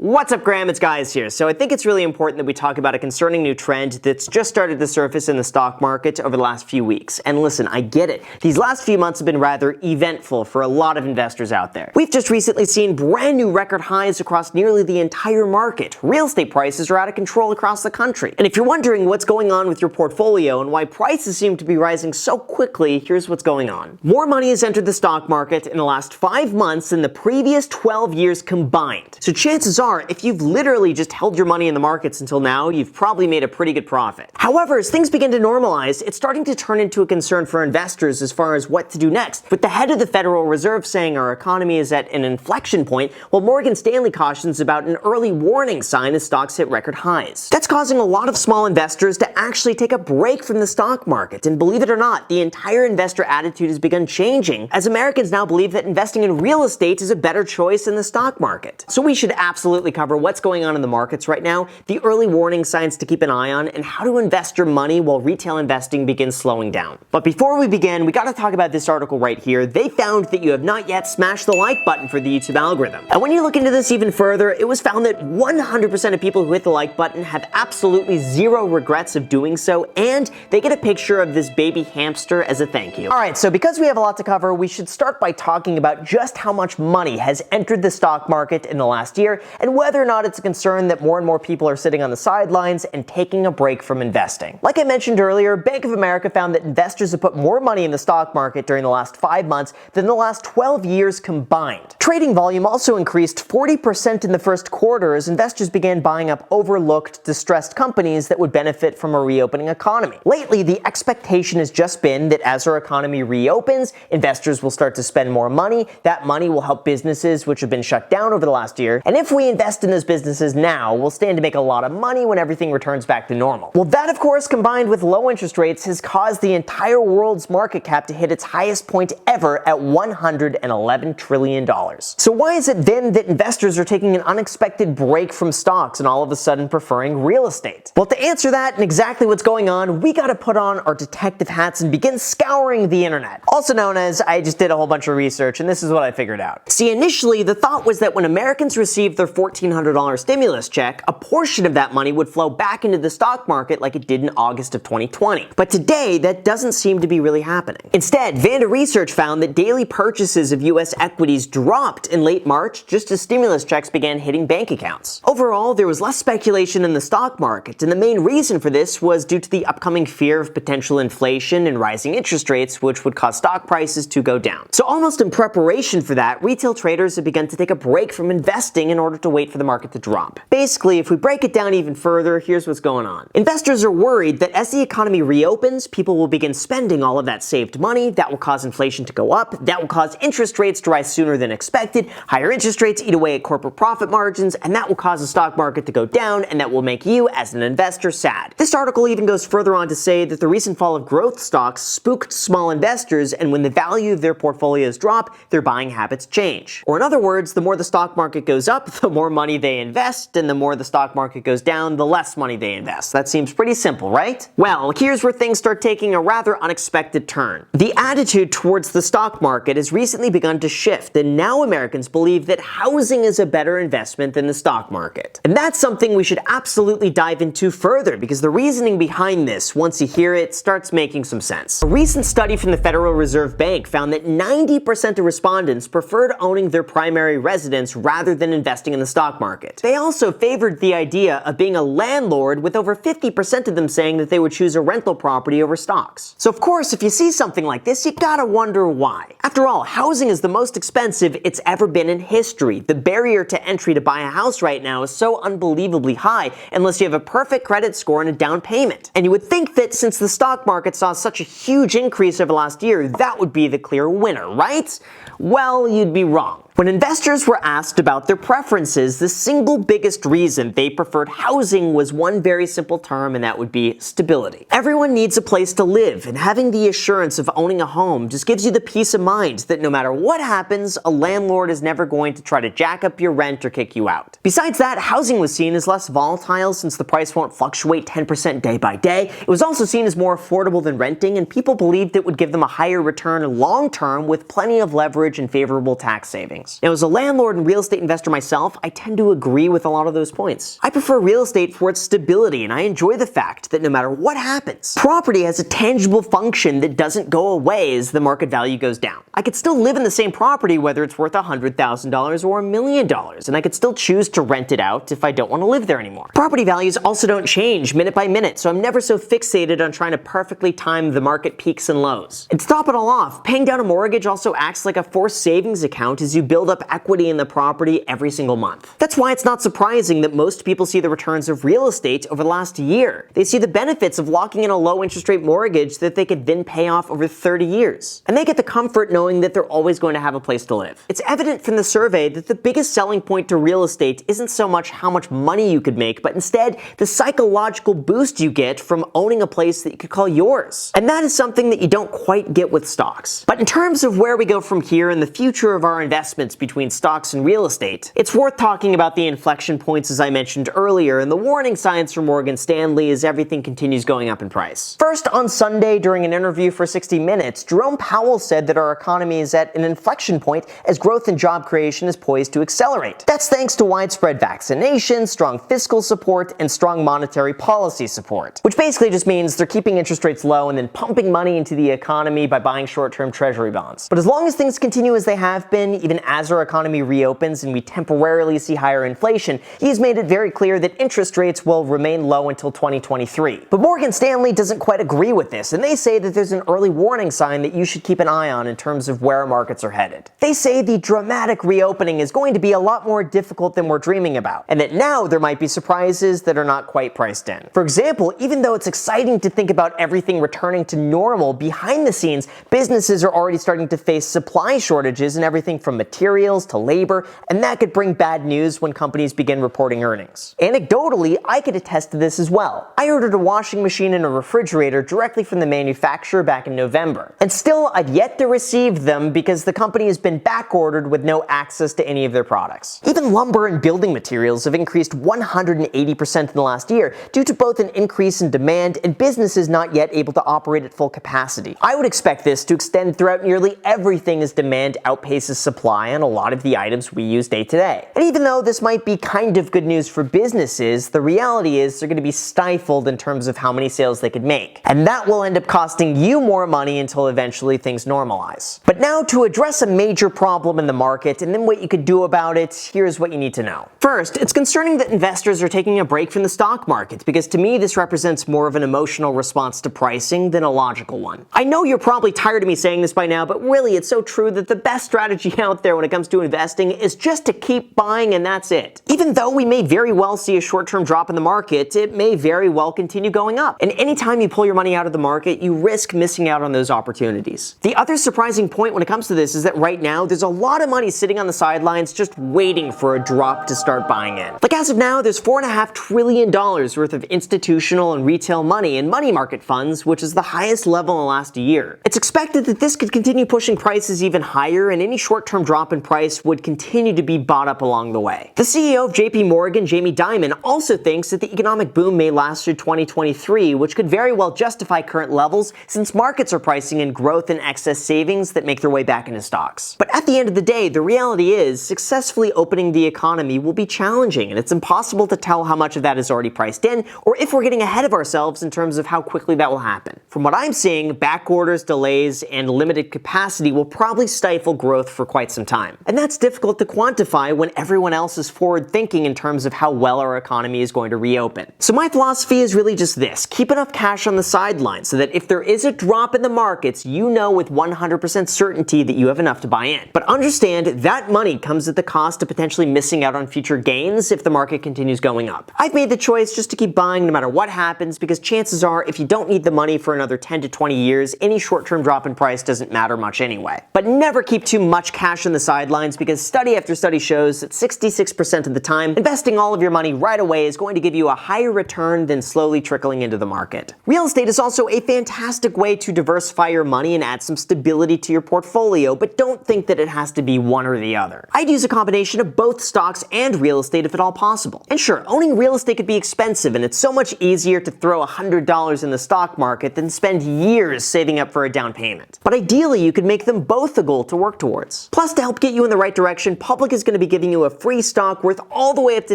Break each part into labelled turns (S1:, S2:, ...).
S1: What's up, Graham? It's Guys here. So I think it's really important that we talk about a concerning new trend that's just started to surface in the stock market over the last few weeks. And listen, I get it. These last few months have been rather eventful for a lot of investors out there. We've just recently seen brand new record highs across nearly the entire market. Real estate prices are out of control across the country. And if you're wondering what's going on with your portfolio and why prices seem to be rising so quickly, here's what's going on. More money has entered the stock market in the last 5 months than the previous 12 years combined. So chances are, if you've literally just held your money in the markets until now, you've probably made a pretty good profit. However, as things begin to normalize, it's starting to turn into a concern for investors as far as what to do next, with the head of the Federal Reserve saying our economy is at an inflection point, while Morgan Stanley cautions about an early warning sign as stocks hit record highs. That's causing a lot of small investors to actually take a break from the stock market, and believe it or not, the entire investor attitude has begun changing, as Americans now believe that investing in real estate is a better choice than the stock market. So we should absolutely cover what's going on in the markets right now, the early warning signs to keep an eye on, and how to invest your money while retail investing begins slowing down. But before we begin, we gotta talk about this article right here. They found that you have not yet smashed the like button for the YouTube algorithm. And when you look into this even further, it was found that 100% of people who hit the like button have absolutely zero regrets of doing so, and they get a picture of this baby hamster as a thank you. Alright, so because we have a lot to cover, we should start by talking about just how much money has entered the stock market in the last year, and whether or not it's a concern that more and more people are sitting on the sidelines and taking a break from investing. Like I mentioned earlier, Bank of America found that investors have put more money in the stock market during the last 5 months than the last 12 years combined. Trading volume also increased 40% in the first quarter as investors began buying up overlooked, distressed companies that would benefit from a reopening economy. Lately, the expectation has just been that as our economy reopens, investors will start to spend more money. That money will help businesses which have been shut down over the last year, and if we invest in those businesses now, we'll stand to make a lot of money when everything returns back to normal. Well, that of course, combined with low interest rates, has caused the entire world's market cap to hit its highest point ever at $111 trillion. So why is it then that investors are taking an unexpected break from stocks and all of a sudden preferring real estate? Well, to answer that and exactly what's going on, we gotta put on our detective hats and begin scouring the internet. Also known as, I just did a whole bunch of research and this is what I figured out. See, initially the thought was that when Americans received their $1,400 stimulus check, a portion of that money would flow back into the stock market like it did in August of 2020. But today, that doesn't seem to be really happening. Instead, Vanda Research found that daily purchases of US equities dropped in late March just as stimulus checks began hitting bank accounts. Overall, there was less speculation in the stock market, and the main reason for this was due to the upcoming fear of potential inflation and rising interest rates, which would cause stock prices to go down. So almost in preparation for that, retail traders have begun to take a break from investing in order to wait for the market to drop. Basically, if we break it down even further, here's what's going on. Investors are worried that as the economy reopens, people will begin spending all of that saved money. That will cause inflation to go up. That will cause interest rates to rise sooner than expected. Higher interest rates eat away at corporate profit margins, and that will cause the stock market to go down, and that will make you, as an investor, sad. This article even goes further on to say that the recent fall of growth stocks spooked small investors, and when the value of their portfolios drop, their buying habits change. Or in other words, the more the stock market goes up, the more money they invest, and the more the stock market goes down, the less money they invest. That seems pretty simple, right? Well, here's where things start taking a rather unexpected turn. The attitude towards the stock market has recently begun to shift, and now Americans believe that housing is a better investment than the stock market. And that's something we should absolutely dive into further, because the reasoning behind this, once you hear it, starts making some sense. A recent study from the Federal Reserve Bank found that 90% of respondents preferred owning their primary residence rather than investing in the stock market. They also favored the idea of being a landlord, with over 50% of them saying that they would choose a rental property over stocks. So of course, if you see something like this, you gotta wonder why. After all, housing is the most expensive it's ever been in history. The barrier to entry to buy a house right now is so unbelievably high unless you have a perfect credit score and a down payment. And you would think that since the stock market saw such a huge increase over last year, that would be the clear winner, right? Well, you'd be wrong. When investors were asked about their preferences, the single biggest reason they preferred housing was one very simple term, and that would be stability. Everyone needs a place to live, and having the assurance of owning a home just gives you the peace of mind that no matter what happens, a landlord is never going to try to jack up your rent or kick you out. Besides that, housing was seen as less volatile since the price won't fluctuate 10% day by day. It was also seen as more affordable than renting, and people believed it would give them a higher return long term with plenty of leverage and favorable tax savings. returns. Now, as a landlord and real estate investor myself, I tend to agree with a lot of those points. I prefer real estate for its stability, and I enjoy the fact that no matter what happens, property has a tangible function that doesn't go away as the market value goes down. I could still live in the same property whether it's worth $100,000 or $1 million, and I could still choose to rent it out if I don't want to live there anymore. Property values also don't change minute by minute, so I'm never so fixated on trying to perfectly time the market peaks and lows. And to top it all off, paying down a mortgage also acts like a forced savings account as you build up equity in the property every single month. That's why it's not surprising that most people see the returns of real estate over the last year. They see the benefits of locking in a low interest rate mortgage that they could then pay off over 30 years. And they get the comfort knowing that they're always going to have a place to live. It's evident from the survey that the biggest selling point to real estate isn't so much how much money you could make, but instead the psychological boost you get from owning a place that you could call yours. And that is something that you don't quite get with stocks. But in terms of where we go from here and the future of our investments between stocks and real estate, it's worth talking about the inflection points as I mentioned earlier and the warning signs from Morgan Stanley as everything continues going up in price. First, on Sunday during an interview for 60 Minutes, Jerome Powell said that our economy is at an inflection point as growth and job creation is poised to accelerate. That's thanks to widespread vaccination, strong fiscal support, and strong monetary policy support, which basically just means they're keeping interest rates low and then pumping money into the economy by buying short-term treasury bonds. But as long as things continue as they have been, even as our economy reopens and we temporarily see higher inflation, he's made it very clear that interest rates will remain low until 2023. But Morgan Stanley doesn't quite agree with this, and they say that there's an early warning sign that you should keep an eye on in terms of where markets are headed. They say the dramatic reopening is going to be a lot more difficult than we're dreaming about, and that now there might be surprises that are not quite priced in. For example, even though it's exciting to think about everything returning to normal, behind the scenes, businesses are already starting to face supply shortages in everything from materials to labor, and that could bring bad news when companies begin reporting earnings. Anecdotally, I could attest to this as well. I ordered a washing machine and a refrigerator directly from the manufacturer back in November, and still I've yet to receive them because the company has been back-ordered with no access to any of their products. Even lumber and building materials have increased 180% in the last year due to both an increase in demand and businesses not yet able to operate at full capacity. I would expect this to extend throughout nearly everything as demand outpaces supply on a lot of the items we use day to day. And even though this might be kind of good news for businesses, the reality is they're going to be stifled in terms of how many sales they could make. And that will end up costing you more money until eventually things normalize. But now, to address a major problem in the market and then what you could do about it, here's what you need to know. First, it's concerning that investors are taking a break from the stock market, because to me this represents more of an emotional response to pricing than a logical one. I know you're probably tired of me saying this by now, but really it's so true that the best strategy out there when it comes to investing is just to keep buying, and that's it. Even though we may very well see a short-term drop in the market, it may very well continue going up. And anytime you pull your money out of the market, you risk missing out on those opportunities. The other surprising point when it comes to this is that right now there's a lot of money sitting on the sidelines just waiting for a drop to start buying in. Like as of now, there's $4.5 trillion worth of institutional and retail money in money market funds, which is the highest level in the last year. It's expected that this could continue pushing prices even higher, and any short-term drop in price would continue to be bought up along the way. The CEO of JP Morgan, Jamie Dimon, also thinks that the economic boom may last through 2023, which could very well justify current levels since markets are pricing in growth and excess savings that make their way back into stocks. But at the end of the day, the reality is successfully opening the economy will be challenging, and it's impossible to tell how much of that is already priced in or if we're getting ahead of ourselves in terms of how quickly that will happen. From what I'm seeing, back orders, delays, and limited capacity will probably stifle growth for quite some time. And that's difficult to quantify when everyone else is forward thinking in terms of how well our economy is going to reopen. So my philosophy is really just this: keep enough cash on the sidelines so that if there is a drop in the markets, you know with 100% certainty that you have enough to buy in. But understand that money comes at the cost of potentially missing out on future gains if the market continues going up. I've made the choice just to keep buying no matter what happens, because chances are if you don't need the money for another 10 to 20 years, any short-term drop in price doesn't matter much anyway. But never keep too much cash on the sidelines, because study after study shows that 66% of the time, investing all of your money right away is going to give you a higher return than slowly trickling into the market. Real estate is also a fantastic way to diversify your money and add some stability to your portfolio, but don't think that it has to be one or the other. I'd use a combination of both stocks and real estate if at all possible. And sure, owning real estate could be expensive, and it's so much easier to throw $100 in the stock market than spend years saving up for a down payment. But ideally, you could make them both a goal to work towards. Plus, to help help get you in the right direction, Public is going to be giving you a free stock worth all the way up to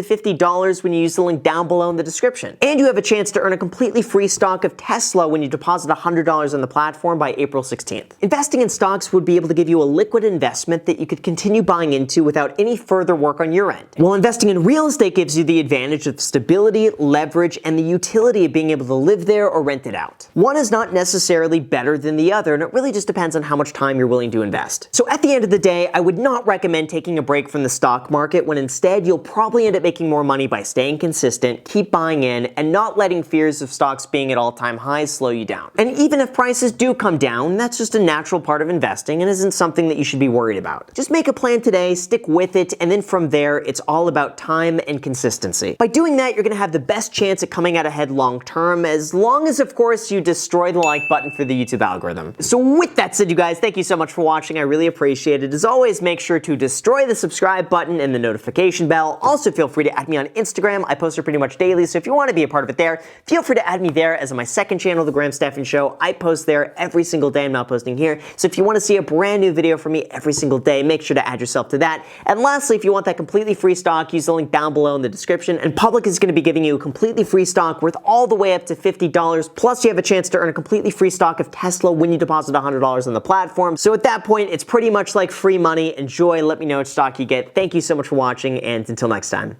S1: $50 when you use the link down below in the description. And you have a chance to earn a completely free stock of Tesla when you deposit $100 on the platform by April 16th. Investing in stocks would be able to give you a liquid investment that you could continue buying into without any further work on your end. While investing in real estate gives you the advantage of stability, leverage, and the utility of being able to live there or rent it out. One is not necessarily better than the other, and it really just depends on how much time you're willing to invest. So at the end of the day, I would not recommend taking a break from the stock market when instead you'll probably end up making more money by staying consistent, keep buying in, and not letting fears of stocks being at all-time highs slow you down. And even if prices do come down, that's just a natural part of investing and isn't something that you should be worried about. Just make a plan today, stick with it, and then from there, it's all about time and consistency. By doing that, you're going to have the best chance at coming out ahead long term, as long as, of course, you destroy the like button for the YouTube algorithm. So with that said, you guys, thank you so much for watching. I really appreciate it. As always, make sure to destroy the subscribe button and the notification bell. Also, feel free to add me on Instagram. I post it pretty much daily, so if you want to be a part of it there, feel free to add me there. As on my second channel, The Graham Stephan Show, I post there every single day. I'm not posting here. So if you want to see a brand new video from me every single day, make sure to add yourself to that. And lastly, if you want that completely free stock, use the link down below in the description. And Public is going to be giving you a completely free stock worth all the way up to $50. Plus, you have a chance to earn a completely free stock of Tesla when you deposit $100 on the platform. So at that point, it's pretty much like free money. Enjoy. Let me know which stock you get. Thank you so much for watching, and until next time.